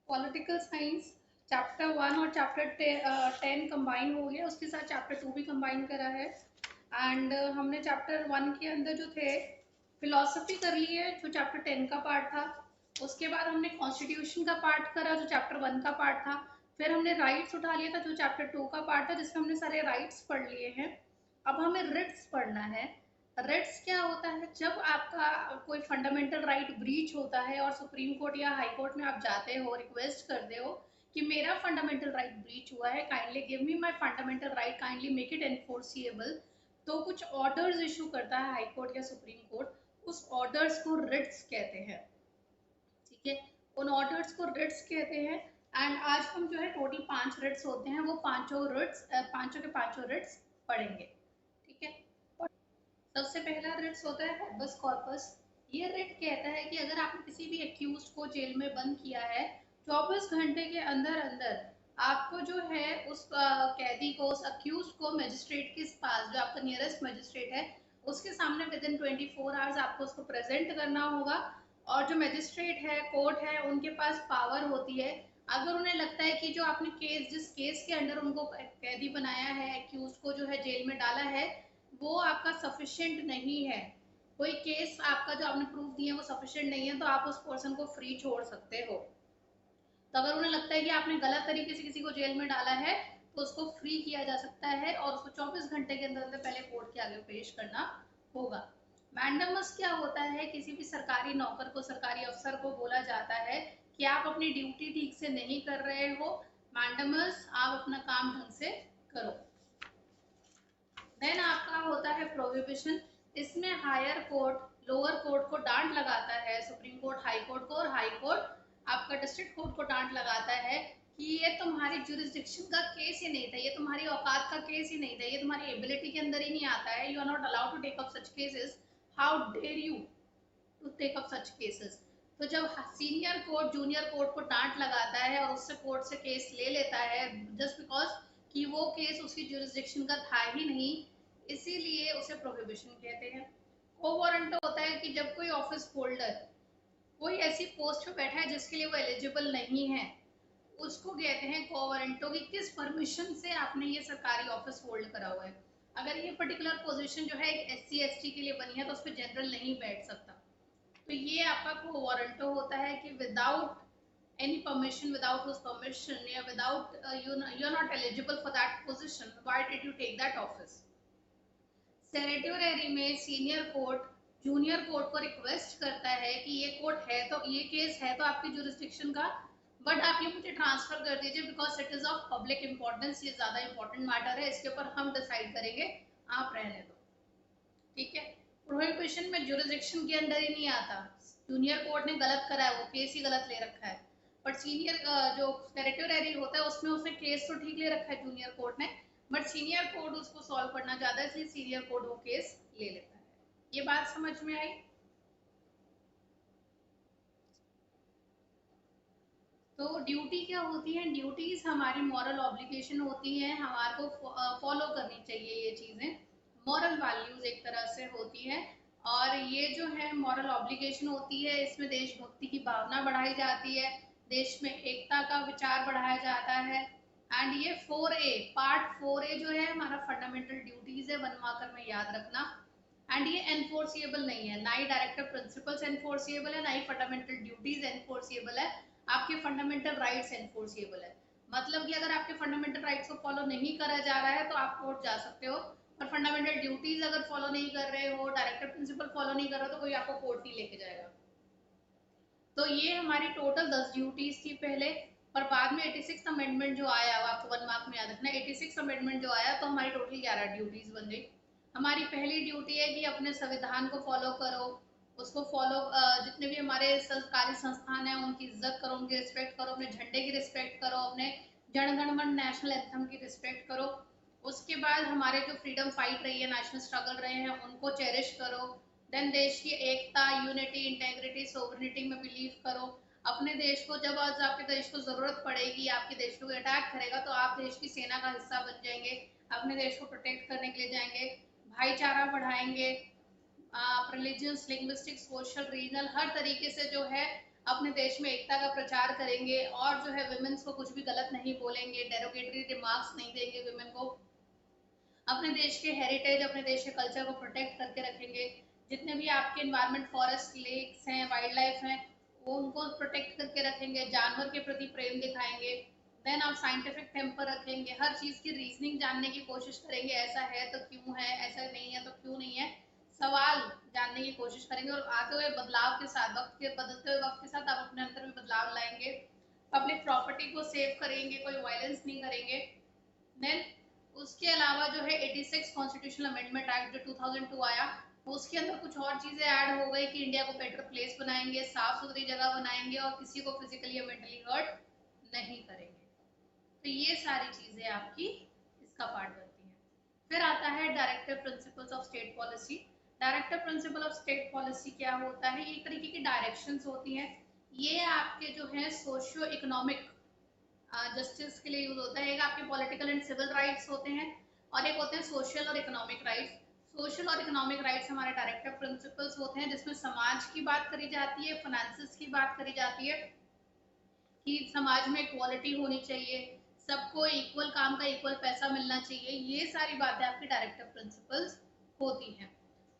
Political science chapter 1 और chapter 10 combine हो गया, उसके साथ चैप्टर 2 भी कंबाइन करा है। एंड हमने चैप्टर 1 के अंदर जो थे फिलोसफी कर ली है, जो चैप्टर 10 का पार्ट था। उसके बाद हमने कॉन्स्टिट्यूशन का पार्ट करा, जो चैप्टर 1 का पार्ट था। फिर हमने राइट्स उठा लिया था, जो चैप्टर 2 का पार्ट था, जिसमें हमने सारे राइट्स पढ़ लिए हैं। अब हमें रिट्स पढ़ना है। रिट्स क्या होता है? जब आपका कोई फंडामेंटल राइट ब्रीच होता है और सुप्रीम कोर्ट या हाई कोर्ट में आप जाते हो, रिक्वेस्ट करते हो कि मेरा फंडामेंटल राइट ब्रीच हुआ है, kindly give me my fundamental right, kindly make it enforceable. तो कुछ ऑर्डर्स इशू करता है हाई कोर्ट या सुप्रीम कोर्ट, उस ऑर्डर्स को रिट्स कहते हैं। ठीक है, उन ऑर्डर्स को रिट्स कहते हैं। एंड आज हम जो है टोटल 5 रिट्स होते हैं, वो पांचों के पांचों रिट्स पढ़ेंगे। ठीक है, सबसे पहला रिट्स होता है हेबस कॉर्पस। ये रिट कहता है कि अगर आपने किसी भी एक्यूज को जेल में बंद किया है, 24 घंटे के अंदर अंदर आपको जो है उस कैदी को, उस अक्यूज को मजिस्ट्रेट के पास, जो आपका नियरेस्ट मजिस्ट्रेट है, उसके सामने विद इन 24 आवर्स आपको उसको प्रेजेंट करना होगा। और जो मजिस्ट्रेट है, कोर्ट है, उनके पास पावर होती है, अगर उन्हें लगता है कि जो आपने केस, जिस केस के अंडर उनको कैदी बनाया है, एक्यूज को जो है जेल में डाला है, वो आपका सफिशिएंट नहीं है, कोई केस आपका जो आपने प्रूफ दिए वो सफिशिएंट नहीं है, तो आप उस पर्सन को फ्री छोड़ सकते हो। तो अगर उन्हें लगता है कि आपने गलत तरीके से किसी को जेल में डाला है, तो उसको फ्री किया जा सकता है और उसको 24 घंटे के अंदर अंदर पहले कोर्ट के आगे पेश करना होगा। मैंडमस क्या होता है? किसी भी सरकारी नौकर को, सरकारी अफसर को बोला जाता है कि आप अपनी ड्यूटी ठीक से नहीं कर रहे हो, मैंडमस, आप अपना काम ढंग से करो। देन आपका होता है प्रोहिबिशन। इसमें हायर कोर्ट लोअर कोर्ट को डांट लगाता है, सुप्रीम कोर्ट हाई कोर्ट को, और हाई कोर्ट आपका डिस्ट्रिक्ट कोर्ट को डांट लगाता है कि ये तुम्हारी जुरिस्डिक्शन का केस ही नहीं था, ये तुम्हारी औकात का केस ही नहीं था, ये तुम्हारी एबिलिटी के अंदर ही नहीं आता है, you are not allowed to take up such cases, how dare you to take up such cases. तो जब सीनियर कोर्ट जूनियर कोर्ट को डांट लगाता है और उससे कोर्ट से केस ले लेता है, जस्ट बिकॉज कि वो केस उसकी जुरिस्डिक्शन का था ही नहीं, इसीलिए उसे प्रोहिबिशन कहते हैं। को वारंट होता है कि जब कोई ऑफिस होल्डर कोई ऐसी पोस्ट पे बैठा है जिसके लिए वो एलिजिबल नहीं है, उसको कहते हैं को वारंटो, कि किस परमिशन से आपने ये सरकारी ऑफिस होल्ड करा हुआ है। अगर ये पर्टिकुलर पोजीशन जो है एक SC ST के लिए बनी है, तो उस पर जनरल नहीं बैठ सकता। तो ये आपका को वारंटो होता है कि without any permission, without whose permission, या without you're not eligible for that position, why did you take that office? Sanitary में सीनियर कोर्ट जूनियर कोर्ट को रिक्वेस्ट करता है कि ये कोर्ट है, तो ये केस है तो आपकी जुरिस्डिक्शन का, बट आप ये मुझे ट्रांसफर कर दीजिए because it is of public importance, ये ज्यादा इंपॉर्टेंट मैटर है, इसके ऊपर हम डिसाइड करेंगे, आप रहने दो। ठीक है, प्रोहिबिशन में जुरिस्डिक्शन के अंदर ही नहीं आता, जूनियर कोर्ट ने गलत करा है, वो केस ही गलत ले रखा है। बट सीनियर जो टेरिटोरी होता है उसमें उसने केस तो ठीक ले रखा है जूनियर कोर्ट ने, बट सीनियर कोर्ट उसको सॉल्व करना चाहता है, इसलिए सीनियर कोर्ट वो केस ले लेता है। ये बात समझ में आई? तो ड्यूटी क्या होती है? ड्यूटीज हमारी मॉरल ऑब्लिगेशन होती है, हमारे को फॉलो करनी चाहिए ये चीज़ें, मॉरल वैल्यूज एक तरह से होती है। और ये जो है मॉरल ऑब्लिगेशन होती है, इसमें देशभक्ति की भावना बढ़ाई जाती है, देश में एकता का विचार बढ़ाया जाता है। एंड ये 4A, पार्ट 4A जो है हमारा फंडामेंटल ड्यूटीज है, बनवाकर में याद रखना। एंड ये एनफोर्सिएबल नहीं है, ना ही डायरेक्टिव प्रिंसिपल्स एनफोर्सिएबल है, ना ही फंडामेंटल ड्यूटीज एनफोर्सिएबल है, आपके फंडामेंटल राइट्स एनफोर्सिएबल है। मतलब कि अगर आपके फंडामेंटल राइट्स को फॉलो नहीं करा जा रहा है तो आप कोर्ट जा सकते हो, और फंडामेंटल ड्यूटीज अगर फॉलो नहीं कर रहे हो, डायरेक्टिव प्रिंसिपल फॉलो नहीं कर रहे हो, तो कोई आपको कोर्ट नहीं लेके जाएगा। तो ये हमारी टोटल 10 ड्यूटीज थी पहले। पर बाद में 86 अमेंडमेंट जो आया, वो आपको 1 मार्क में याद रखना, 86 अमेंडमेंट जो आया तो हमारी टोटल 11 ड्यूटीज बन गई। हमारी पहली ड्यूटी है कि अपने संविधान को फॉलो करो, उसको फॉलो, जितने भी हमारे सरकारी संस्थान हैं उनकी इज्जत करो, उनकी रिस्पेक्ट करो, अपने झंडे की रिस्पेक्ट करो, अपने जनगणमन नेशनल एंथम की रिस्पेक्ट करो। उसके बाद हमारे जो फ्रीडम फाइट रही है, नेशनल स्ट्रगल रहे हैं, उनको चेरिश करो। देन देश की एकता, यूनिटी, इंटेग्रिटी, सोवरिटी में बिलीव करो। अपने देश को, जब आज आपके देश को जरूरत पड़ेगी, आपके देश को अटैक करेगा, तो आप देश की सेना का हिस्सा बन जाएंगे, अपने देश को प्रोटेक्ट करने के लिए जाएंगे, भाईचारा बढ़ाएंगे। आप रिलीजियस, लिंग्विस्टिक, सोशल, रीजनल, हर तरीके से जो है अपने देश में एकता का प्रचार करेंगे और जो है विमेन्स को कुछ भी गलत नहीं बोलेंगे, डेरोगेटरी रिमार्क्स नहीं देंगे विमेन को, अपने देश के हेरिटेज, अपने देश के कल्चर को प्रोटेक्ट करके रखेंगे। जितने भी आपके इन्वायरमेंट, फॉरेस्ट, लेक्स हैं, वाइल्ड लाइफ हैं, वो उनको प्रोटेक्ट करके रखेंगे, जानवर के प्रति प्रेम दिखाएंगे। देन आप साइंटिफिक टेम्पर रखेंगे, हर चीज़ की रीजनिंग जानने की कोशिश करेंगे, ऐसा है तो क्यों है, ऐसा नहीं है तो क्यों नहीं है, सवाल जानने की कोशिश करेंगे। और आते हुए बदलाव के साथ, वक्त के बदलते हुए वक्त के साथ आप अपने अंदर भी बदलाव लाएंगे। पब्लिक प्रॉपर्टी को सेव करेंगे, कोई वायलेंस नहीं करेंगे। देन उसके अलावा जो है 86 कॉन्स्टिट्यूशनल अमेंडमेंट एक्ट जो 2002 आया, उसके अंदर कुछ और चीजें ऐड हो गई कि इंडिया को बेटर प्लेस बनाएंगे, साफ सुथरी जगह बनाएंगे और किसी को फिजिकली या मेंटली हर्ट नहीं करेंगे। तो ये सारी चीजें आपकी इसका पार्ट बनती हैं। फिर आता है directive principles of state policy. Directive principle of state policy क्या होता है? एक तरीके की डायरेक्शंस होती हैं। ये आपके जो है सोशियो इकोनॉमिक जस्टिस के लिए यूज होता है। एक आपके पॉलिटिकल एंड सिविल राइट्स होते हैं और एक होते हैं सोशल और इकोनॉमिक राइट्स। सोशल और इकोनॉमिक राइट्स हमारे डायरेक्टिव प्रिंसिपल्स होते हैं, जिसमें समाज की बात करी जाती है, फाइनेंसिस की बात करी जाती है कि समाज में इक्वालिटी होनी चाहिए, सबको इक्वल काम का इक्वल पैसा मिलना चाहिए। ये सारी बातें आपकी डायरेक्टिव प्रिंसिपल्स होती हैं।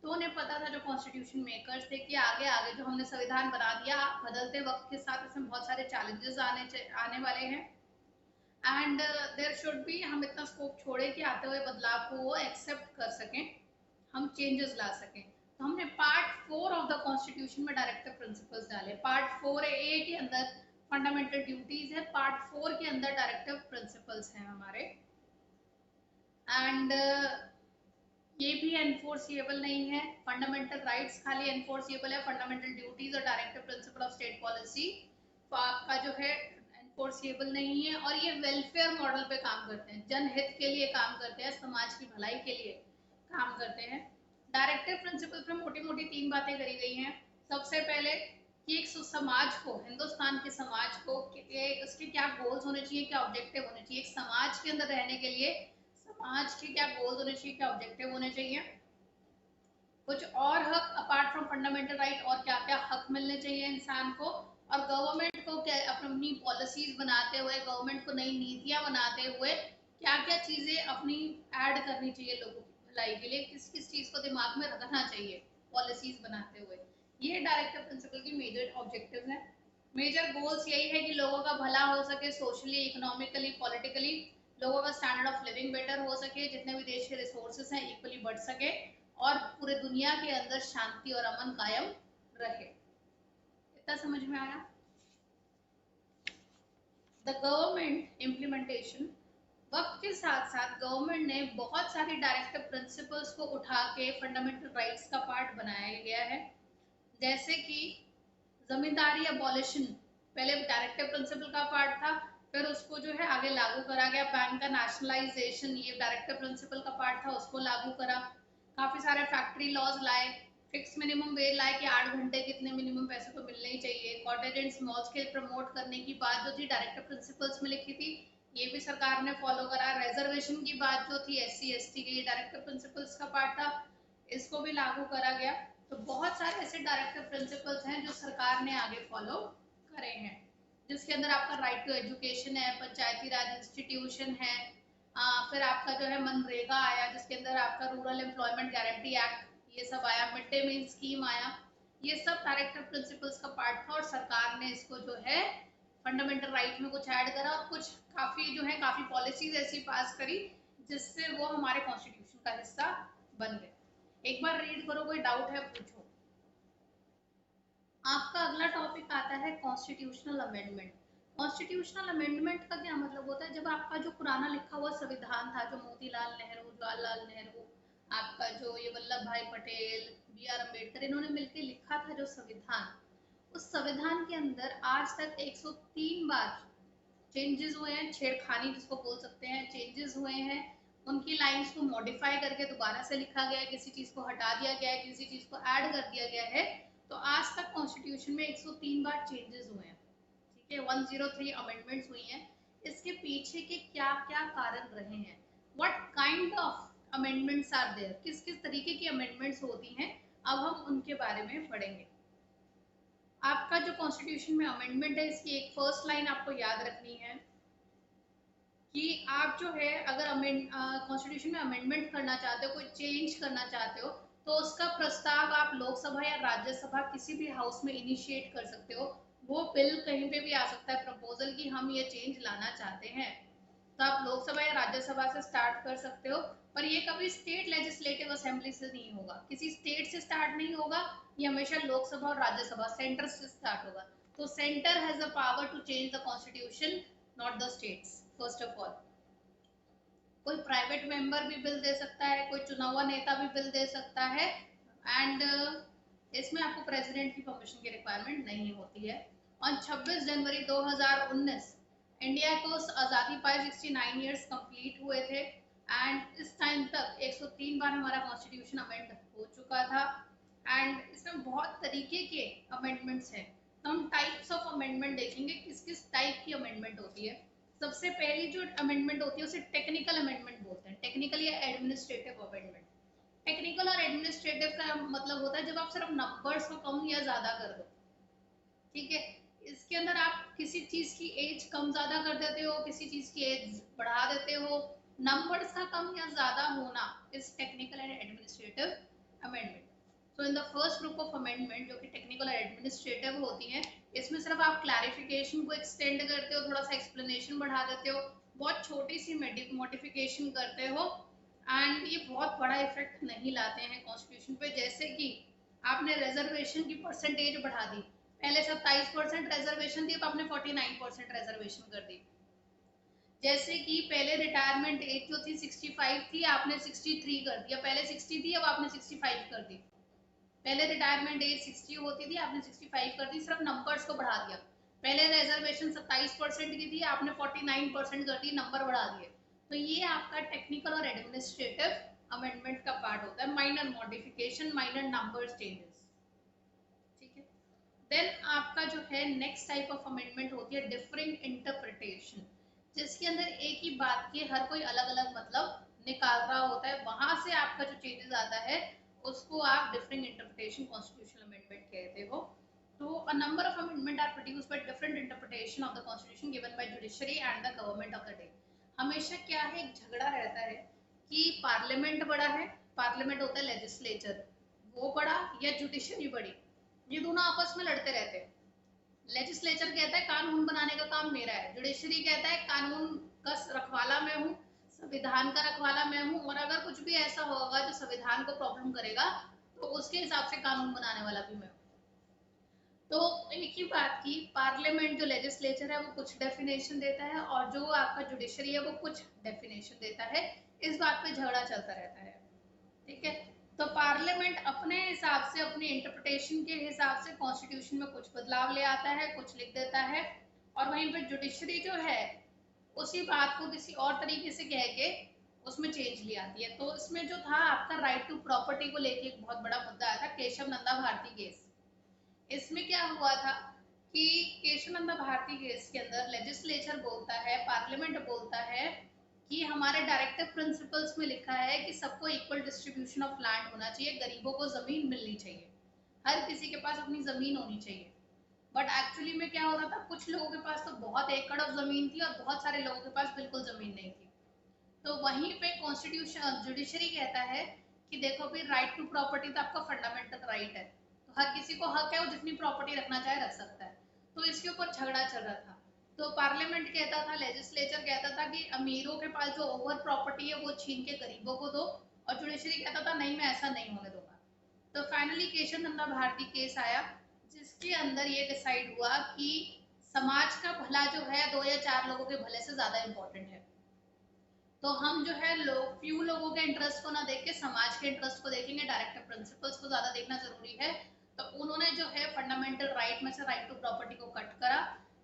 तो उन्हें पता था जो कॉन्स्टिट्यूशन मेकर्स थे कि आगे आगे जो हमने संविधान बना दिया, बदलते वक्त के साथ इसमें बहुत सारे चैलेंजेस आने वाले हैं एंड देयर शुड बी, हम इतना स्कोप छोड़े कि आते हुए बदलाव को वो एक्सेप्ट कर सकें, हम चेंजेस ला सकें। तो हमने पार्ट 4 ऑफ द कॉन्स्टिट्यूशन में डायरेक्टिव प्रिंसिपल्स डाले। पार्ट 4A के अंदर फंडामेंटल ड्यूटीज है, पार्ट 4 के अंदर डायरेक्टिव प्रिंसिपल्स हैं हमारे। एंड ये भी एनफोर्सिएबल नहीं है। फंडामेंटल राइट्स खाली एनफोर्सिएबल है, फंडामेंटल ड्यूटीज और directive principle of state policy आपका जो है एनफोर्सिएबल नहीं है। और ये वेलफेयर मॉडल पे काम करते हैं, जनहित के लिए काम करते हैं, समाज की भलाई के लिए काम करते हैं। डायरेक्टिव प्रिंसिपल में मोटी मोटी 3 बातें करी गई हैं। सबसे पहले कि एक समाज को, हिंदुस्तान के समाज को उसके क्या गोल्स होने चाहिए, क्या ऑब्जेक्टिव होने चाहिए, एक समाज के अंदर रहने के लिए समाज के क्या गोल्स होने चाहिए, क्या ऑब्जेक्टिव होने चाहिए, कुछ और हक अपार्ट फ्रॉम फंडामेंटल राइट, और क्या क्या हक मिलने चाहिए इंसान को, और गवर्नमेंट को क्या अपनी पॉलिसीज बनाते हुए, गवर्नमेंट को नई नीतियां बनाते हुए क्या क्या चीजें अपनी ऐड करनी चाहिए लोगों की भलाई के लिए, किस किस चीज को दिमाग में रखना चाहिए पॉलिसीज बनाते हुए। ये डायरेक्टिव प्रिंसिपल की मेजर ऑब्जेक्टिव है। मेजर गोल्स यही है कि लोगों का भला हो सके, सोशली, इकोनॉमिकली, पॉलिटिकली, लोगों का स्टैंडर्ड ऑफ लिविंग बेटर हो सके, जितने भी देश के रिसोर्सेज हैं इक्वली बढ़ सके और पूरे दुनिया के अंदर शांति और अमन कायम रहे। इतना समझ में आया? द गवर्नमेंट इम्प्लीमेंटेशन, वक्त के साथ साथ गवर्नमेंट ने बहुत सारी डायरेक्टिव प्रिंसिपल्स को उठा के फंडामेंटल राइट्स का पार्ट बनाया गया है। जैसे कि जमींदारी अबॉलिशन पहले डायरेक्टिव प्रिंसिपल का पार्ट था, फिर उसको जो है आगे लागू करा गया। बैंक का नेशनलाइजेशन ये डायरेक्टिव प्रिंसिपल का पार्ट था, उसको लागू करा। काफी सारे फैक्ट्री लॉज लाए, फिक्स मिनिमम वेज लाए कि 8 घंटे कितने मिनिमम पैसे तो मिलने ही चाहिए। Cottage and small scale promote करने की बात जो थी डायरेक्टिव प्रिंसिपल्स में लिखी थी, ये भी सरकार ने फॉलो करा। रिजर्वेशन की बात जो थी SC ST के लिए डायरेक्टिव प्रिंसिपल्स का पार्ट था, इसको भी लागू करा गया। तो बहुत सारे ऐसे डायरेक्टिव प्रिंसिपल्स हैं जो सरकार ने आगे फॉलो करे हैं, जिसके अंदर आपका राइट टू एजुकेशन है, पंचायती राज इंस्टीट्यूशन है, फिर आपका जो है मनरेगा आया, जिसके अंदर आपका रूरल एम्प्लॉयमेंट गारंटी एक्ट ये सब आया, मिड डे मील स्कीम आया। ये सब डायरेक्टिव प्रिंसिपल्स का पार्ट था और सरकार ने इसको जो है फंडामेंटल राइट में कुछ ऐड करा और कुछ काफी जो है काफी पॉलिसीज ऐसी पास करी जिससे वो हमारे कॉन्स्टिट्यूशन का हिस्सा बन गए। एक बार रीड करो, कोई डाउट है पूछो। आपका अगला टॉपिक आता है कॉन्स्टिट्यूशनल अमेंडमेंट। कॉन्स्टिट्यूशनल अमेंडमेंट का क्या मतलब होता है? जब आपका जो पुराना लिखा हुआ संविधान था, जो मोतीलाल नेहरू, जवाहरलाल नेहरू, आपका जो ये वल्लभ भाई पटेल, BR अम्बेडकर, इन्होंने मिलकर लिखा था जो संविधान, उस संविधान के अंदर आज तक 103 बार चेंजेस हुए हैं, छेड़खानी जिसको बोल सकते हैं, चेंजेस हुए हैं। उनकी लाइंस को मॉडिफाई करके दोबारा से लिखा गया है, किसी चीज को हटा दिया गया है, किसी चीज को ऐड कर दिया गया है। तो आज तक कॉन्स्टिट्यूशन में 103 बार चेंजेस हुए हैं, ठीक है, 103 अमेंडमेंट्स हुई हैं। इसके पीछे के क्या क्या कारण रहे हैं, what kind of amendments are there, किस किस तरीके की अमेंडमेंट्स होती हैं, अब हम उनके बारे में पढ़ेंगे। आपका जो कॉन्स्टिट्यूशन में अमेंडमेंट है, इसकी एक फर्स्ट लाइन आपको याद रखनी है कि आप जो है अगर कॉन्स्टिट्यूशन में अमेंडमेंट करना चाहते हो, कोई चेंज करना चाहते हो, तो उसका प्रस्ताव आप लोकसभा या राज्यसभा किसी भी हाउस में इनिशिएट कर सकते हो। वो बिल कहीं पे भी आ सकता है, प्रपोजल कि हम ये चेंज लाना चाहते हैं, तो आप लोकसभा या राज्यसभा से स्टार्ट कर सकते हो। पर ये कभी स्टेट लेजिस्लेटिव असेंबली से नहीं होगा, किसी स्टेट से स्टार्ट नहीं होगा, ये हमेशा लोकसभा और राज्यसभा सेंटर से स्टार्ट होगा। तो centre has the power to change the constitution, not the states. First of all, कोई प्राइवेट मेंबर भी बिल दे सकता है, कोई चुना हुआ नेता भी बिल दे सकता है, एंड इसमें आपको प्रेसिडेंट की परमिशन की रिक्वायरमेंट नहीं होती है। और 26 जनवरी 2019 इंडिया को आज़ादी पाए 69 ईयर्स कंप्लीट हुए थे, एंड इस टाइम तक 103 बार हमारा कॉन्स्टिट्यूशन अमेंड हो चुका था। एंड इसमें बहुत तरीके के अमेंडमेंट्स हैं, तो हम टाइप्स ऑफ अमेंडमेंट देखेंगे किस किस टाइप की अमेंडमेंट होती है। सबसे पहली जो अमेंडमेंट होती है उसे टेक्निकल अमेंडमेंट बोलते हैं, टेक्निकल या एडमिनिस्ट्रेटिव अमेंडमेंट। टेक्निकल और एडमिनिस्ट्रेटिव का मतलब होता है जब आप सिर्फ नंबर्स को कम या ज्यादा कर दो, ठीक है। इसके अंदर आप किसी चीज की एज कम ज्यादा कर देते हो, किसी चीज की एज बढ़ा देते हो, नंबर्स का कम या ज्यादा होना is technical and administrative amendment. तो in the first group of amendment जो कि टेक्निकल और एडमिनिस्ट्रेटिव होती है, इसमें सिर्फ आप क्लैरिफिकेशन को एक्सटेंड करते हो, थोड़ा सा एक्सप्लेनेशन बढ़ा देते हो, बहुत छोटी सी मॉडिफिकेशन करते हो, एंड ये बहुत बड़ा इफेक्ट नहीं लाते हैं कॉन्स्टिट्यूशन पे। जैसे कि आपने रिजर्वेशन की परसेंटेज बढ़ा दी, पहले 27% रिजर्वेशन थी, अब आपने 49% रिजर्वेशन कर दी। जैसे कि पहले रिटायरमेंट एज जो थी 65 थी, आपने 63 कर दिया, पहले 60 थी अब आपने 65 कर दी। पहले रिटायरमेंट एज 60 होती थी, आपने 65 कर दी, सिर्फ नंबर्स को बढ़ा दिया। पहले रिजर्वेशन 27% की थी, आपने 49% कर दी, नंबर बढ़ा दिए। तो ये आपका टेक्निकल और एडमिनिस्ट्रेटिव अमेंडमेंट का पार्ट होता है, minor modification, minor number changes, ठीक है। देन आपका जो है नेक्स्ट टाइप ऑफ अमेंडमेंट होती है डिफरिंग इंटरप्रिटेशन, जिसके अंदर एक ही बात के हर कोई अलग अलग मतलब निकाल रहा होता है, वहां से आपका जो चेंजेस आता है उसको आप डिफरिंग इंटरप्रिटेशन कॉन्स्टिट्यूशनल अमेंडमेंट कहते हो। तो a number of amendment are produced by different interpretation of the constitution given by judiciary and the government of the day। हमेशा क्या है, एक झगड़ा रहता है कि पार्लियामेंट बड़ा है, पार्लियामेंट होता है लेजिस्लेचर, वो बड़ा या जुडिशरी बड़ी, ये दोनों आपस में लड़ते रहते हैं। लेजिस्लेचर कहता है कानून बनाने का काम मेरा है, जुडिशरी कहता है कानून का रखवाला मैं हूँ, संविधान का रखवाला मैं हूँ, और अगर कुछ भी ऐसा होगा जो संविधान को प्रॉब्लम करेगा तो उसके हिसाब से कानून बनाने वाला भी मैं हूँ। तो एक ही बात की पार्लियामेंट जो लेजिस्लेचर है वो कुछ डेफिनेशन देता है, और जो आपका जुडिशरी है वो कुछ डेफिनेशन देता है, इस बात पे झगड़ा चलता रहता है, ठीक है। तो पार्लियामेंट अपने हिसाब से, अपनी इंटरप्रिटेशन के हिसाब से कॉन्स्टिट्यूशन में कुछ बदलाव ले आता है, कुछ लिख देता है, और वहीं पर जुडिशरी जो है उसी बात को किसी और तरीके से कह के उसमें चेंज ले आती है। तो इसमें जो था आपका राइट टू प्रॉपर्टी को लेके एक बहुत बड़ा मुद्दा आया था, केशव नंदा भारती केस। इसमें क्या हुआ था कि केशव नंदा भारती केस के अंदर लेजिस्लेचर बोलता है, पार्लियामेंट बोलता है कि हमारे डायरेक्टिव प्रिंसिपल्स में लिखा है कि सबको इक्वल डिस्ट्रीब्यूशन ऑफ लैंड होना चाहिए, गरीबों को जमीन मिलनी चाहिए, हर किसी के पास अपनी जमीन होनी चाहिए। बट एक्चुअली में क्या हो रहा था, कुछ लोगों के पास तो बहुत एकड़ ऑफ जमीन थी और बहुत सारे लोगों के पास बिल्कुल जमीन नहीं थी। तो वहीं पे कॉन्स्टिट्यूशन जुडिशरी कहता है कि देखो भाई, राइट टू प्रॉपर्टी तो आपका फंडामेंटल राइट है, तो हर किसी को हक है, वो जितनी प्रॉपर्टी रखना चाहे रख सकता है। तो इसके ऊपर झगड़ा चल रहा था। तो पार्लियामेंट कहता था, लेजिस्लेचर कहता था कि अमीरों के पास जो ओवर प्रॉपर्टी है वो छीन के गरीबों को दो, और जुडिशरी कहता था नहीं, मैं ऐसा नहीं होने दूंगा। तो फाइनली केशव नंदा भारती केस आया, जिसके अंदर ये डिसाइड हुआ कि समाज का भला जो है दो या चार लोगों के भले से ज्यादा इंपॉर्टेंट है। तो हम जो है फ्यू लोगों के इंटरेस्ट को ना देख के समाज के इंटरेस्ट को देखेंगे, डायरेक्टिव प्रिंसिपल्स को ज्यादा देखना जरूरी है। तो उन्होंने जो है फंडामेंटल राइट में से राइट टू प्रॉपर्टी को कट करा,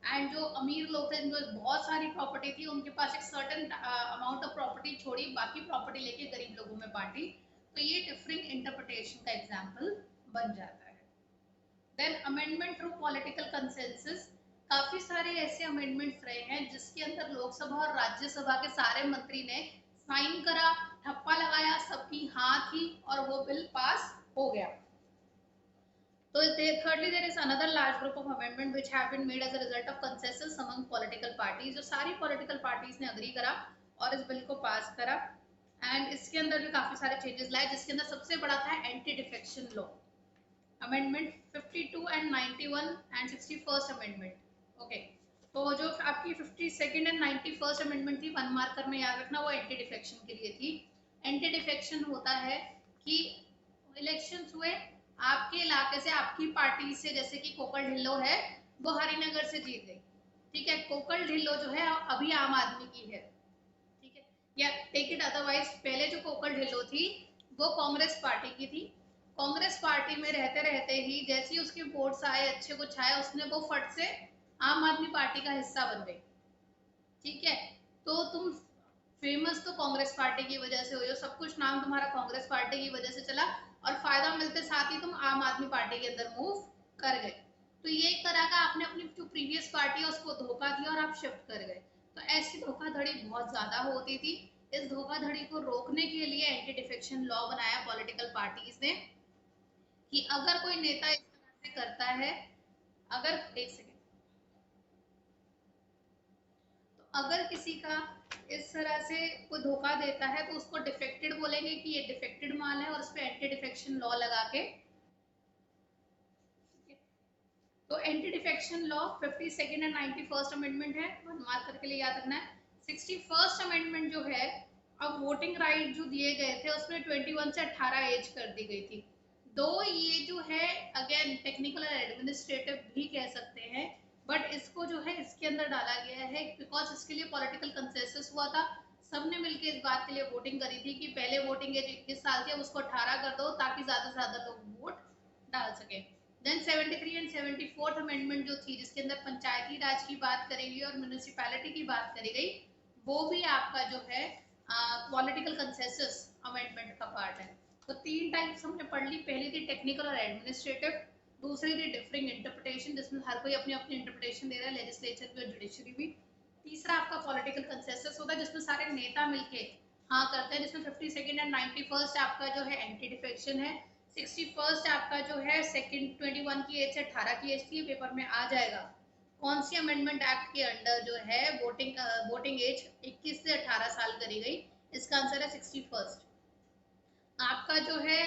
एंड जो अमीर लोग थे जिनको बहुत सारी प्रॉपर्टी थी, उनके पास एक सर्टेन अमाउंट ऑफ प्रॉपर्टी छोड़ी, बाकी प्रॉपर्टी लेके गरीब लोगों में बांटी। तो ये डिफरिंग इंटरप्रिटेशन का एग्जाम्पल बन जाता है। Then amendment through political consensus, काफी सारे ऐसे अमेंडमेंट्स रहे हैं जिसके अंदर लोकसभा और राज्यसभा के सारे मंत्री ने साइन करा, ठप्पा लगाया, सबकी हाँ थी, और वो बिल पास हो गया। तो thirdly there is another large group of amendment which have been made as a result of consensus among political parties, जो सारी political parties ने agree करा और इस बिल को पास करा। एंड इसके अंदर भी काफी सारे चेंजेस लाए, जिसके अंदर सबसे बड़ा था anti defection law amendment 52 and 91 and 61st amendment. Okay, तो जो आपकी 52nd एंड 91st अमेंडमेंट थी, 1 मार्कर में याद रखना, वो एंटी डिफेक्शन के लिए थी। एंटी डिफेक्शन होता है कि इलेक्शंस हुए आपके इलाके से, आपकी पार्टी से, जैसे कि कोकल ढिल्लो है वो हरिनगर से जीत गई, ठीक है, कोकल ढिल्लो जो है अभी आम आदमी की है, ठीक है, या टेक इट अदरवाइज, पहले जो कोकल ढिल्लो थी वो कांग्रेस पार्टी की थी। कांग्रेस पार्टी में रहते रहते ही जैसे ही उसके वोट्स आए, अच्छे कुछ आए, उसने वो फट से आम आदमी पार्टी का हिस्सा बन गई, ठीक है। तो तुम फेमस तो कांग्रेस पार्टी की वजह से हुई हो, सब कुछ नाम तुम्हारा कांग्रेस पार्टी की वजह से चला, और फायदा मिलते साथ ही तुम आम आदमी पार्टी के अंदर मूव कर गए। तो ये एक तरह का आपने अपनी जो प्रीवियस पार्टी है उसको धोखा दिया और आप शिफ्ट कर गए। तो ऐसी धोखाधड़ी बहुत ज्यादा होती थी। इस धोखाधड़ी को रोकने के लिए एंटी डिफेक्शन लॉ बनाया पॉलिटिकल पार्टीज ने, कि अगर कोई नेता इस तरह से करता है, अगर एक सेकेंड, तो अगर किसी का इस तरह से कोई धोखा देता है तो उसको डिफेक्टेड बोलेंगे कि ये डिफेक्टेड माल है, और उस पर एंटी डिफेक्शन लॉ लगा के, तो anti defection law 52nd and 91st amendment है, 1 मार्कर के लिए याद रखना है। 61st अमेंडमेंट जो है, अब वोटिंग राइट जो दिए गए थे उसमें 21 से 18 एज कर दी गई थी। दो ये जो है अगेन टेक्निकल और एडमिनिस्ट्रेटिव भी कह सकते हैं, बट इसको जो है इसके अंदर डाला गया है बिकॉज इसके लिए पॉलिटिकल कंसेंसस हुआ था। सबने मिलकर इस बात के लिए वोटिंग करी थी कि पहले वोटिंग एज 21 साल थी, उसको 18 कर दो ताकि ज्यादा से ज्यादा लोग वोट डाल सके। देन 73 एंड 74th अमेंडमेंट जो थी, जिसके अंदर पंचायती राज की बात करी गई और म्यूनिसिपैलिटी की बात करी गई, वो भी आपका जो है पॉलिटिकल कंसेंसस अमेंडमेंट का पार्ट है। तो 3 टाइप्स हमने पढ़ ली, पहली थी टेक्निकल और एडमिनिस्ट्रेटिव, दूसरी थी डिफरिंग इंटरप्रिटेशन जिसमें हर कोई अपनी अपनी इंटरप्रिटेशन दे रहा है, लेजिस्लेचर भी और जुडिशरी भी। तीसरा आपका पॉलिटिकल कंसेंसस होता है जिसमें सारे नेता मिलके हाँ करते हैं, जिसमें 52nd एंड 91st आपका जो है एंटी डिफेक्शन है। 61st आपका जो है सेकंड 21 की एज से 18 की एज थी, पेपर में आ जाएगा कौन सी अमेंडमेंट एक्ट के अंडर जो है वोटिंग एज 21 से 18 साल करी गई। इसका आंसर है 61st। आपका जो है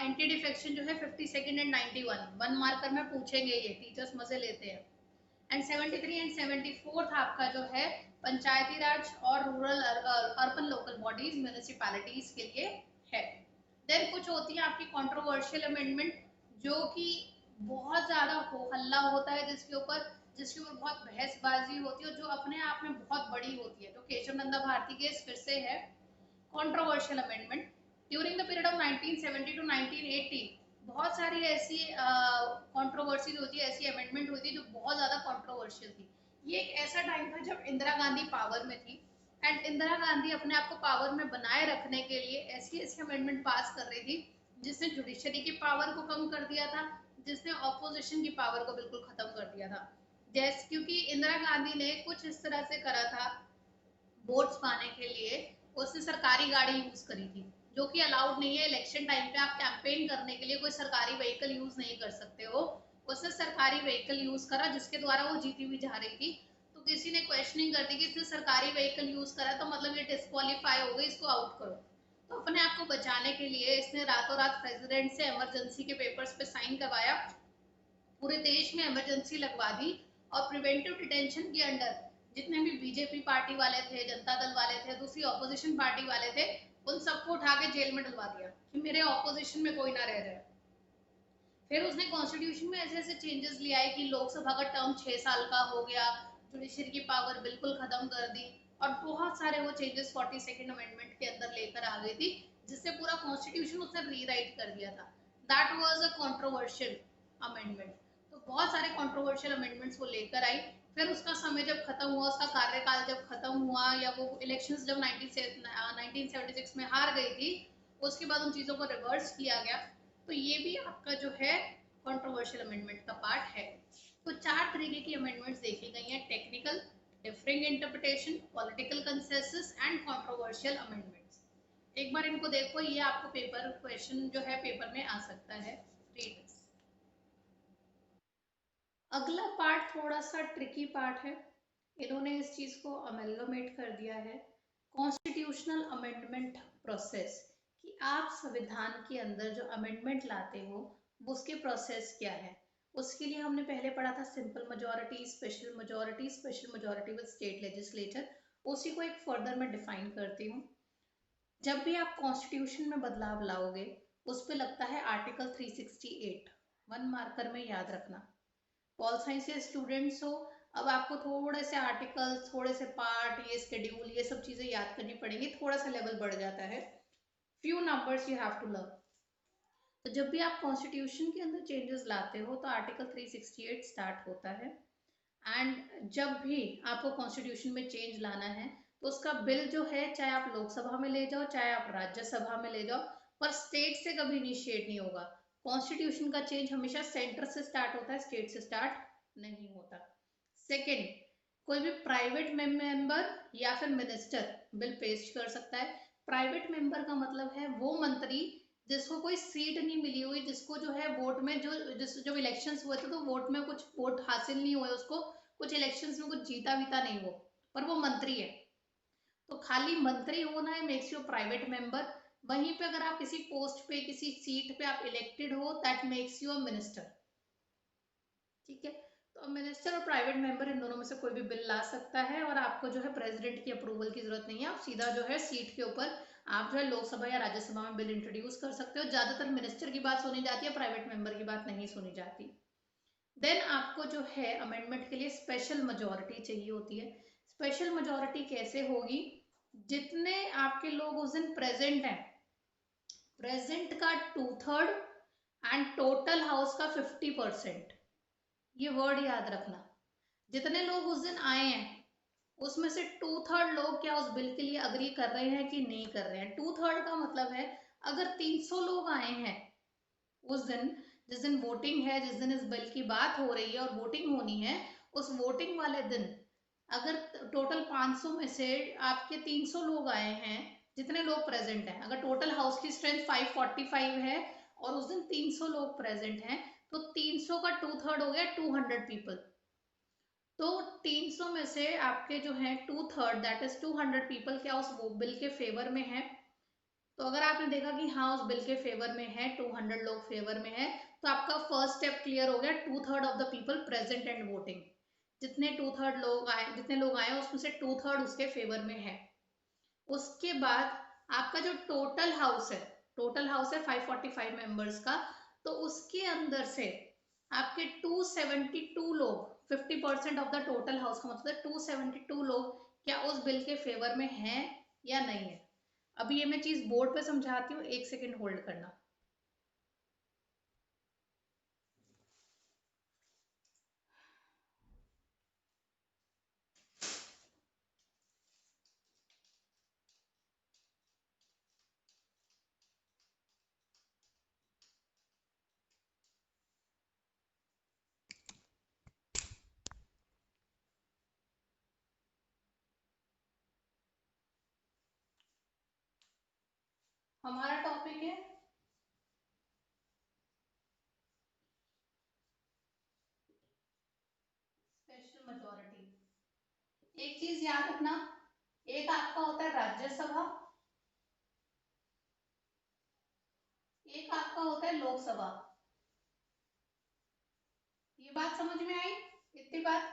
एंटी डिफेक्शन जो है 52nd एंड 91, 1 मार्कर में पूछेंगे, ये टीचर्स मजे लेते हैं। एंड 73 एंड 74th आपका जो है पंचायती राज और rural urban local bodies municipalities के लिए है। देन कुछ होती है आपकी कंट्रोवर्शियल अमेंडमेंट, जो कि बहुत ज्यादा हो हल्ला होता है, जिसके ऊपर बहुत बहसबाजी होती है और जो अपने आप में बहुत बड़ी होती है। तो केशव नंदा भारती केस फिर से है controversial amendment. During the period of 1970 to 1980 बहुत सारी ऐसी कंट्रोवर्सीज होती है, ऐसी अमेंडमेंट हुई थी जो बहुत ज्यादा कंट्रोवर्शियल थी। ये एक ऐसा टाइम था जब इंदिरा गांधी पावर में थी, एंड इंदिरा गांधी अपने आप को पावर में बनाए रखने के लिए ऐसी ऐसी अमेंडमेंट पास कर रही थी जिसने जुडिशरी की पावर को कम कर दिया था, जिसने ऑपोजिशन की पावर को बिल्कुल खत्म कर दिया था। जैसे क्योंकि इंदिरा गांधी ने कुछ इस तरह से करा था, वोट्स पाने के लिए उसने सरकारी गाड़ी यूज करी थी, जो कि अलाउड नहीं है। इलेक्शन टाइम पे आप कैंपेन करने के लिए कोई सरकारी व्हीकल यूज नहीं कर सकते हो। उसने सरकारी व्हीकल यूज करा जिसके द्वारा वो जीती हुई जा रही थी। तो किसी ने क्वेश्चनिंग कर दी कि इसने सरकारी व्हीकल यूज करा तो मतलब ये डिस्क्वालीफाई हो गई, इसको आउट करो। तो अपने आप को बचाने के लिए इसने रातों रात प्रेसिडेंट से इमरजेंसी के पेपर्स पे साइन करवाया, पूरे देश में इमरजेंसी लगवा दी, और प्रिवेंटिव डिटेंशन के अंडर जितने भी बीजेपी पार्टी वाले थे, जनता दल वाले थे, दूसरी ऑपोजिशन पार्टी वाले थे, उन सबको उठा के जेल में डलवा दिया कि मेरे ऑपोजिशन में कोई ना रह जाए। फिर उसने कॉन्स्टिट्यूशन में ऐसे ऐसे चेंजेस ले आए कि लोकसभा का टर्म 6 साल का हो गया, जुडिशरी की पावर बिल्कुल खत्म कर दी, और बहुत सारे वो चेंजेस 42nd अमेंडमेंट के अंदर लेकर आ गई थी, जिससे पूरा कॉन्स्टिट्यूशन उसने रीराइट कर दिया था। That was a controversial amendment. तो बहुत सारे कंट्रोवर्शियल अमेंडमेंट्स वो लेकर आई। फिर उसका समय जब खत्म हुआ, उसका कार्यकाल जब खत्म हुआ, या वो इलेक्शंस जब 1976 में हार गई थी, उसके बाद उन चीज़ों को रिवर्स किया गया। तो ये भी आपका जो है कंट्रोवर्शियल अमेंडमेंट का पार्ट है। तो 4 तरीके की अमेंडमेंट्स देखी गई हैं, technical, differing interpretation, political consensus and controversial amendments. एक बार इनको देखो, ये आपको पेपर क्वेश्चन जो है पेपर में आ सकता है। रीड। अगला पार्ट थोड़ा सा ट्रिकी पार्ट है, इन्होंने इस चीज को अमेलगमेट कर दिया है, कॉन्स्टिट्यूशनल अमेंडमेंट प्रोसेस, कि आप संविधान के अंदर जो अमेंडमेंट लाते हो वो उसके प्रोसेस क्या है। उसके लिए हमने पहले पढ़ा था simple majority, special majority, special majority with state legislature, उसी को एक फर्दर मैं डिफाइन करती हूँ। जब भी आप कॉन्स्टिट्यूशन में बदलाव लाओगे उस पे लगता है आर्टिकल 368, 1 मार्कर में याद रखना। पॉल साइंस के स्टूडेंट्स हो, अब आपको थोड़े से आर्टिकल्स, थोड़े से पार्ट, ये शेड्यूल, ये सब चीजें याद करनी पड़ेंगी, थोड़ा सा लेवल बढ़ जाता है। Few numbers you have to learn. तो जब भी आप कॉन्स्टिट्यूशन के अंदर चेंजेस लाते हो तो आर्टिकल 368 स्टार्ट होता है। एंड जब भी आपको कॉन्स्टिट्यूशन में चेंज लाना है तो उसका बिल जो है, चाहे आप लोकसभा में ले जाओ चाहे आप राज्यसभा में ले जाओ, पर स्टेट से कभी इनिशिएट नहीं होगा। कॉन्स्टिट्यूशन का चेंज हमेशा सेंटर से स्टार्ट होता है, स्टेट से स्टार्ट नहीं होता। सेकेंड, कोई भी प्राइवेट मेंबर या फिर मिनिस्टर बिल पेश कर सकता है। प्राइवेट मेंबर का मतलब है वो मंत्री जिसको कोई सीट नहीं मिली हुई, जिसको जो है वोट में जो इलेक्शंस हुए थे तो वोट में कुछ वोट हासिल नहीं हुए उसको, कुछ इलेक्शंस में कुछ जीता वीता नहीं वो, पर वो मंत्री है। तो खाली मंत्री होना है मेक्स यू प्राइवेट मेंबर। वहीं पे अगर आप किसी पोस्ट पे, किसी सीट पे आप इलेक्टेड हो, that makes you a minister. ठीक है, तो मिनिस्टर और प्राइवेट मेंबर इन दोनों में से कोई भी बिल ला सकता है और आपको जो है प्रेसिडेंट की अप्रूवल की जरूरत नहीं है, आप सीधा जो है सीट के ऊपर आप जो है लोकसभा या राज्यसभा में बिल इंट्रोड्यूस कर सकते हो। ज्यादातर मिनिस्टर की बात सुनी जाती है, प्राइवेट मेंबर की बात नहीं सुनी जाती। देन आपको जो है अमेंडमेंट के लिए स्पेशल मेजोरिटी चाहिए होती है। स्पेशल मेजोरिटी कैसे होगी, जितने आपके लोग उस दिन प्रेजेंट हैं, प्रेजेंट का 2/3 एंड टोटल हाउस का 50%, ये वर्ड याद रखना। जितने लोग उस दिन आए हैं उसमें से 2/3 लोग क्या उस बिल के लिए अग्री कर रहे हैं कि नहीं कर रहे हैं। 2/3 का मतलब है अगर 300 लोग आए हैं उस दिन, जिस दिन वोटिंग है, जिस दिन इस बिल की बात हो रही है और वोटिंग होनी है, उस वोटिंग वाले दिन अगर टोटल 500 में से आपके 300 लोग आए हैं, जितने लोग प्रेजेंट हैं, अगर टोटल हाउस की स्ट्रेंथ 545 है और उस दिन 300 लोग प्रेजेंट हैं, तो 300 का 2/3 हो गया 200 पीपल। तो 300 में से आपके जो है 2/3 दैट इज 200 पीपल क्या उस बिल के फेवर में है। तो अगर आपने देखा कि हाँ उस बिल के फेवर में है, 200 लोग फेवर में है, तो आपका फर्स्ट स्टेप क्लियर हो गया, 2/3 of the people present and voting. जितने 2/3 लोग आए, जितने लोग आए उसमें से 2/3 उसके फेवर में है। उसके बाद आपका जो टोटल हाउस है 545 मेंबर्स का, तो उसके अंदर से आपके 272 लोग, 50% ऑफ द टोटल हाउस का मतलब 272 लोग क्या उस बिल के फेवर में हैं या नहीं है। अभी ये मैं चीज बोर्ड पे समझाती हूँ, 1 सेकेंड होल्ड करना। हमारा टॉपिक है स्पेशल मेजोरिटी। एक चीज याद रखना, एक आपका होता है राज्यसभा, एक आपका होता है लोकसभा। ये बात समझ में आई, इतनी बात।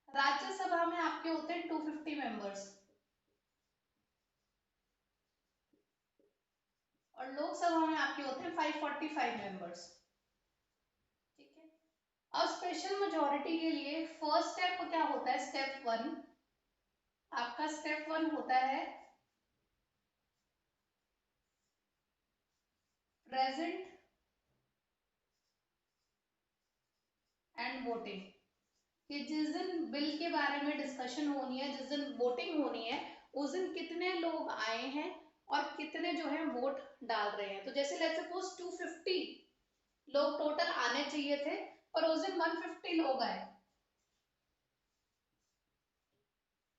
राज्यसभा में आपके होते हैं 250 मेंबर्स और लोकसभा में आपके होते हैं 545 मेंबर्स। ठीक है, अब स्पेशल मेजोरिटी के लिए फर्स्ट स्टेप क्या होता है, स्टेप 1, आपका स्टेप 1 होता है प्रेजेंट एंड वोटिंग, कि जिस दिन बिल के बारे में डिस्कशन होनी है, जिस दिन वोटिंग होनी है, उस दिन कितने लोग आए हैं और कितने जो है वोट डाल रहे हैं। तो जैसे लेट्स सपोज 250 लोग टोटल आने चाहिए थे पर उस दिन 150 लोग आए,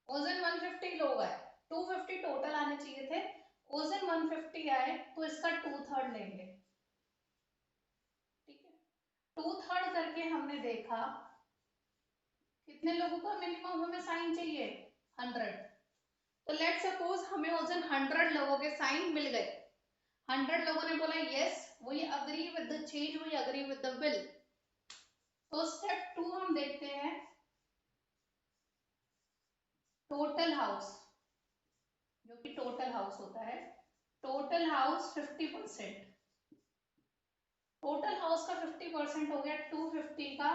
उस दिन 150 लोग आए, 250 टोटल आने चाहिए थे, उस दिन 150 आए, तो इसका 2/3 लेंगे। ठीक है, 2/3 करके हमने देखा कितने लोगों का मिनिमम हमें साइन चाहिए, 100। तो लेट सपोज हमें उस दिन 100 लोगों के साइन मिल गए, 100 लोगों ने बोला yes we agree with the change, we agree with the bill. तो स्टेप 2 हम देखते हैं, टोटल हाउस, जो कि टोटल हाउस होता है, टोटल हाउस 50%, टोटल हाउस का 50% हो गया 250 का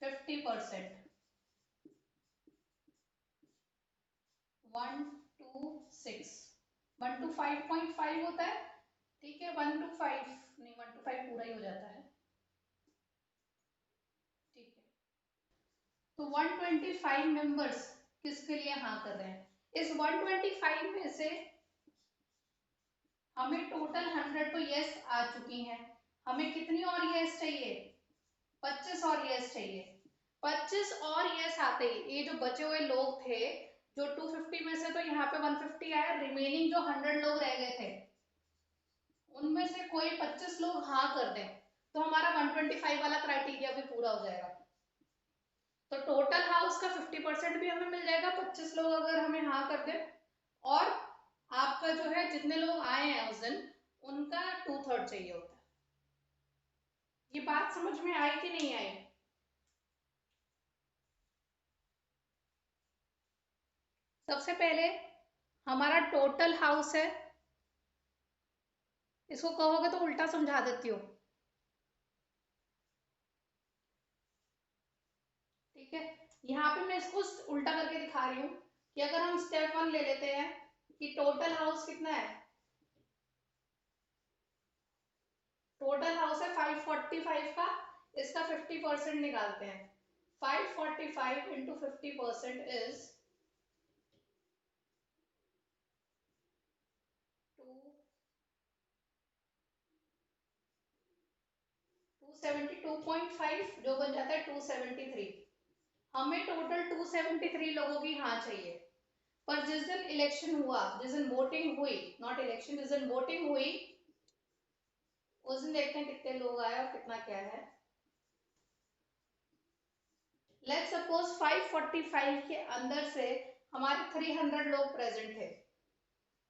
50%, 126, 1 to 5.5 होता है, ठीक है, 1 to 5 नहीं, 1 to 5 पूरा ही हो जाता है, ठीक है। तो 125 मेंबर्स किसके लिए हाँ कर रहे हैं, इस 125 में से हमें टोटल 100 तो यस आ चुकी हैं, हमें कितनी और यस चाहिए, 25 और यस चाहिए। 25 और यस आते ही ये जो बचे हुए लोग थे, जो 250 में से तो यहाँ पे 150 आया, रिमेनिंग जो 100 लोग रह गए थे उनमें से कोई 25 लोग हाँ कर दें तो हमारा 125 वाला क्राइटेरिया भी पूरा हो जाएगा। तो टोटल हाउस का 50% भी हमें मिल जाएगा, 25 लोग अगर हमें हाँ कर दें, और आपका जो है जितने लोग आए हैं उस दिन उनका 2/3 चाहिए होता है। ये बात समझ में आई कि नहीं आई? सबसे पहले हमारा टोटल हाउस है, इसको कहोगे तो उल्टा समझा देती हूँ, ठीक है। यहाँ पे मैं इसको उल्टा करके दिखा रही हूँ कि अगर हम स्टेप 1 ले लेते हैं कि टोटल हाउस कितना है, टोटल हाउस है 545 का, इसका 50% निकालते हैं, 545 इंटू 50% इज 272.5, जो बन जाता है 273। हमें टोटल 273 लोगों की हाँ चाहिए, पर जिस दिन इलेक्शन हुआ, जिस दिन वोटिंग हुई, नॉट इलेक्शन, जिस दिन वोटिंग हुई उस दिन देखते हैं कितने लोग आए और कितना क्या है। लेट्स सपोज 545 के अंदर से हमारे 300 लोग प्रेजेंट थे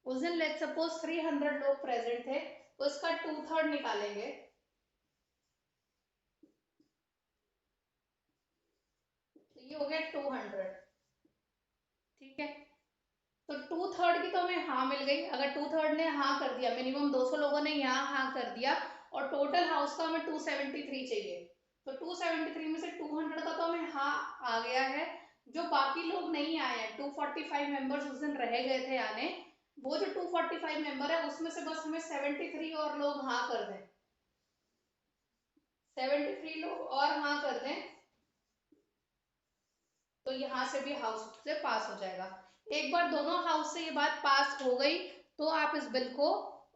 उस दिन, लेट्स सपोज 300 लोग प्रेजेंट थे, तो इसका 2/3 निकालेंगे, तो ये हो गया 200, ठीक है। तो 2/3 की तो हमें हाँ मिल गई, अगर 2/3 ने हाँ कर दिया, मिनिमम 200 लोगों ने यहाँ हाँ कर दिया, और टोटल हाउस का हमें 273 चाहिए, तो 273 में से 200 का तो हमें हाँ आ गया है। जो बाकी लोग नहीं आए हैं, 245 मेंबर्स उस दिन रह गए थे आने, वो जो 245 मेंबर है उसमें से बस हमें 73 और लोग हाँ कर दें, 73 लोग और हाँ कर दें, तो यहाँ से भी हाउस से पास हो जाएगा। एक बार दोनों हाउस से ये बात पास हो गई तो आप इस बिल को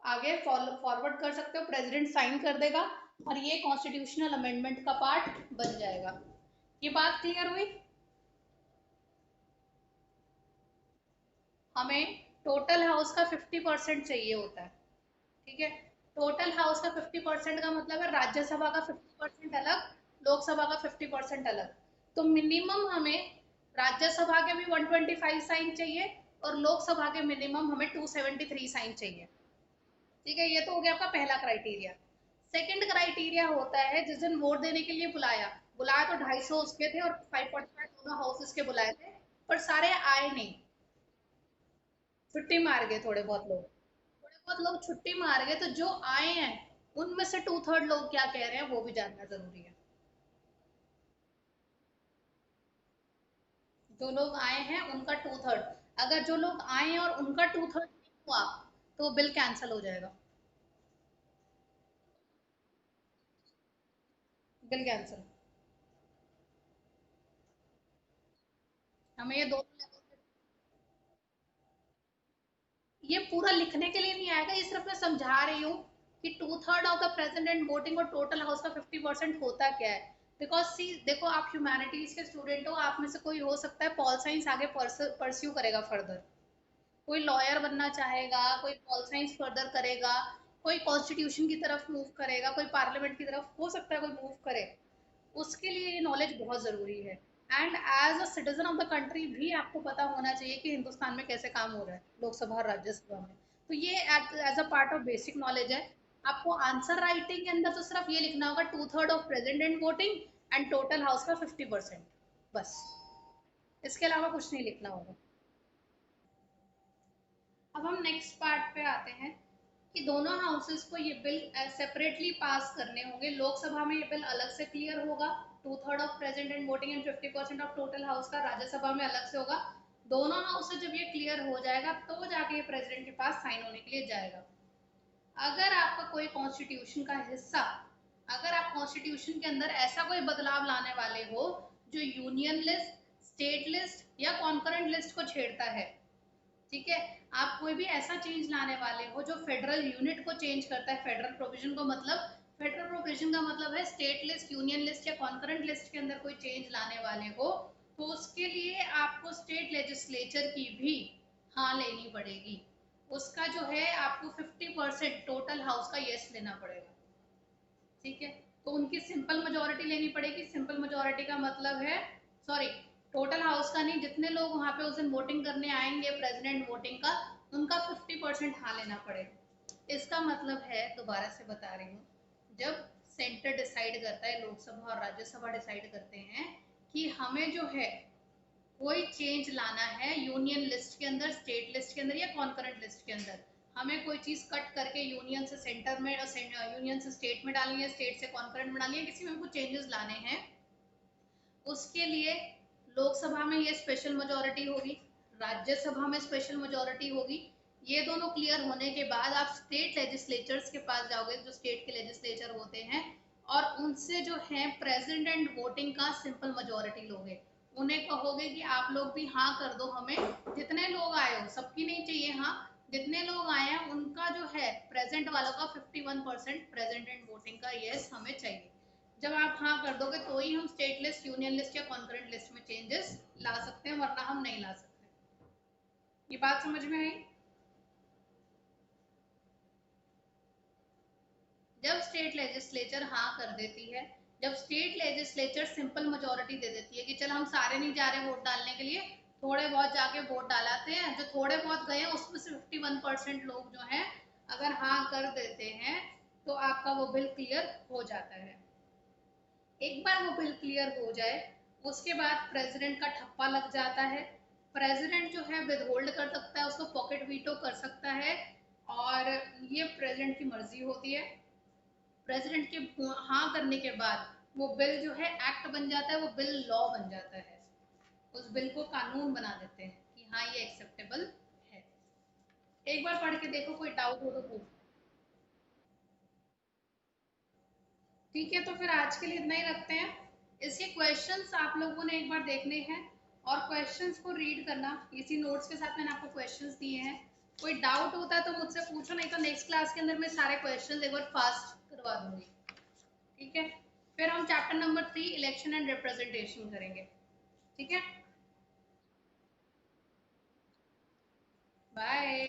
आगे फॉरवर्ड कर सकते हो, प्रेसिडेंट साइन कर देगा और ये कॉन्स्टिट्यूशनल अमेंडमेंट का पार्ट बन जाएगा। ये बात क्लियर हुई? हमें टोटल हाउस का 50% चाहिए होता है, ठीक है। टोटल हाउस का 50% का मतलब है राज्यसभा का 50% अलग, लोकसभा का 50% अलग। तो मिनिमम हमें राज्यसभा के भी 125 साइन चाहिए और लोकसभा के मिनिमम हमें 273 साइन चाहिए, ठीक है। ये तो हो गया आपका पहला क्राइटेरिया। सेकंड क्राइटेरिया होता है जिस दिन वोट देने के लिए बुलाया, बुलाया तो 250 उसके थे और 545 दोनों हाउसेस के बुलाए थे, पर सारे आए नहीं, छुट्टी मार गए, थोड़े बहुत लोग छुट्टी मार गए, तो जो आए हैं उनमें से 2/3 लोग क्या कह रहे हैं वो भी जानना जरूरी है। जो लोग आए हैं उनका 2/3, अगर जो लोग आए हैं और उनका 2/3 नहीं हुआ तो बिल कैंसिल हो जाएगा, बिल कैंसिल। हमें ये दोनों, ये पूरा लिखने के लिए नहीं आएगा, ये सिर्फ मैं समझा रही हूँ कि 2/3 ऑफ द प्रेसिडेंट वोटिंग और टोटल हाउस का 50% होता क्या है। बिकॉज सी देखो, आप ह्यूमैनिटीज के स्टूडेंट हो, आप में से कोई हो सकता है पॉल साइंस आगे परस्यू करेगा फर्दर, कोई लॉयर बनना चाहेगा, कोई पॉल साइंस फर्दर करेगा, कोई कॉन्स्टिट्यूशन की तरफ मूव करेगा, कोई पार्लियामेंट की तरफ हो सकता है कोई मूव करे, उसके लिए ये नॉलेज बहुत ज़रूरी है। And as a citizen of the country भी आपको पता होना चाहिए कि हिंदुस्तान में कैसे काम हो रहा है लोकसभा और राज्यसभा में। तो ये as a part of basic knowledge है। आपको आंसर राइटिंग के अंदर तो सिर्फ ये लिखना होगा 2/3 of president voting and total house का 50%, बस, इसके अलावा कुछ नहीं लिखना होगा। अब हम नेक्स्ट पार्ट पे आते हैं कि दोनों हाउसेस को ये बिल सेपरेटली पास करने होंगे। लोकसभा में ये बिल अलग से क्लियर होगा, 2/3 of president voting and 50% of total house का, राज्यसभा में अलग से होगा। दोनों हाउस से जब ये क्लियर हो जाएगा तो जाके ये प्रेसिडेंट के पास साइन होने के लिए जाएगा। अगर आपका कोई कॉन्स्टिट्यूशन का हिस्सा, अगर आप कॉन्स्टिट्यूशन के अंदर ऐसा कोई बदलाव लाने वाले हो जो यूनियन लिस्ट, स्टेट लिस्ट या कॉन्करेंट लिस्ट को छेड़ता है, ठीक है, आप कोई भी ऐसा चेंज लाने वाले हो जो फेडरल यूनिट को चेंज करता है, फेडरल प्रोविजन को, मतलब फेडरल प्रोविजन का मतलब है स्टेट लिस्ट, यूनियन लिस्ट या कॉन्करेंट लिस्ट के अंदर कोई चेंज लाने वाले हो, तो उसके लिए आपको स्टेट लेजिस्लेचर की भी हाँ लेनी पड़ेगी। उसका जो है आपको 50% टोटल हाउस का यस लेना पड़ेगा, ठीक है। तो उनकी सिंपल मेजोरिटी लेनी पड़ेगी। सिंपल मेजोरिटी का मतलब है, सॉरी, टोटल हाउस का नहीं, जितने लोग वहां पे उस दिन वोटिंग करने आएंगे प्रेसिडेंट वोटिंग का, उनका 50% हाँ लेना पड़ेगा। इसका मतलब है, दोबारा से बता रही हूँ, जब सेंटर डिसाइड करता है, लोकसभा और राज्यसभा डिसाइड करते हैं कि हमें जो है कोई चेंज लाना है यूनियन लिस्ट के अंदर, स्टेट लिस्ट के अंदर या कॉन्करेंट लिस्ट के अंदर, हमें कोई चीज कट करके यूनियन से सेंटर में, यूनियन से स्टेट में डालनी है, स्टेट से कॉन्करेंट में डालनी है, किसी में कुछ चेंजेस लाने हैं, उसके लिए लोकसभा में ये स्पेशल मेजोरिटी होगी, राज्यसभा में स्पेशल मेजोरिटी होगी। ये दोनों क्लियर होने के बाद आप स्टेट लेजिस्लेचर्स के पास जाओगे, जो स्टेट के लेजिस्लेचर होते हैं, और उनसे जो है प्रेसिडेंट वोटिंग का सिंपल मेजोरिटी लोगे। उन्हें कहोगे कि आप लोग भी हाँ कर दो, हमें जितने लोग आए हो, सबकी नहीं चाहिए हाँ, जितने लोग आए हैं उनका जो है प्रेजेंट वालों का 51% प्रेसिडेंट वोटिंग का यस हमें चाहिए। जब आप हाँ कर दोगे तो ही हम स्टेट लिस्ट, यूनियन लिस्ट या कॉन्करेंट लिस्ट में चेंजेस ला सकते हैं, वरना हम नहीं ला सकते। ये बात समझ में आई? जब स्टेट लेजिस्लेचर हाँ कर देती है, जब स्टेट लेजिस्लेचर सिंपल मेजोरिटी दे देती है कि चल हम सारे नहीं जा रहे वोट डालने के लिए, थोड़े बहुत जाके वोट डालाते हैं, जो थोड़े बहुत गए हैं उसमें से 51% लोग जो हैं अगर हाँ कर देते हैं तो आपका वो बिल क्लियर हो जाता है। एक बार वो बिल क्लियर हो जाए उसके बाद प्रेसिडेंट का ठप्पा लग जाता है। प्रेसिडेंट जो है विदहोल्ड कर सकता है, उसको पॉकेट वीटो कर सकता है, और ये प्रेसिडेंट की मर्जी होती है। प्रेसिडेंट के हाँ करने के बाद वो बिल जो है एक्ट बन जाता है, वो बिल लॉ बन जाता है, उस बिल को कानून बना देते हैं कि हाँ ये एक्सेप्टेबल है। एक बार पढ़ के देखो, कोई डाउट हो तो पूछ। ठीक है, तो फिर आज के लिए इतना ही रखते हैं। इसके क्वेश्चंस आप लोगों ने एक बार देखने हैं, और क्वेश्चंस को रीड करना, इसी नोट्स के साथ मैंने आपको क्वेश्चंस दिए हैं। कोई डाउट होता है तो मुझसे पूछो, नहीं तो नेक्स्ट क्लास के अंदर मैं सारे क्वेश्चंस एक बार फास्ट करवा दूंगी, ठीक है। फिर हम chapter number 3 election and representation करेंगे, ठीक है। बाय।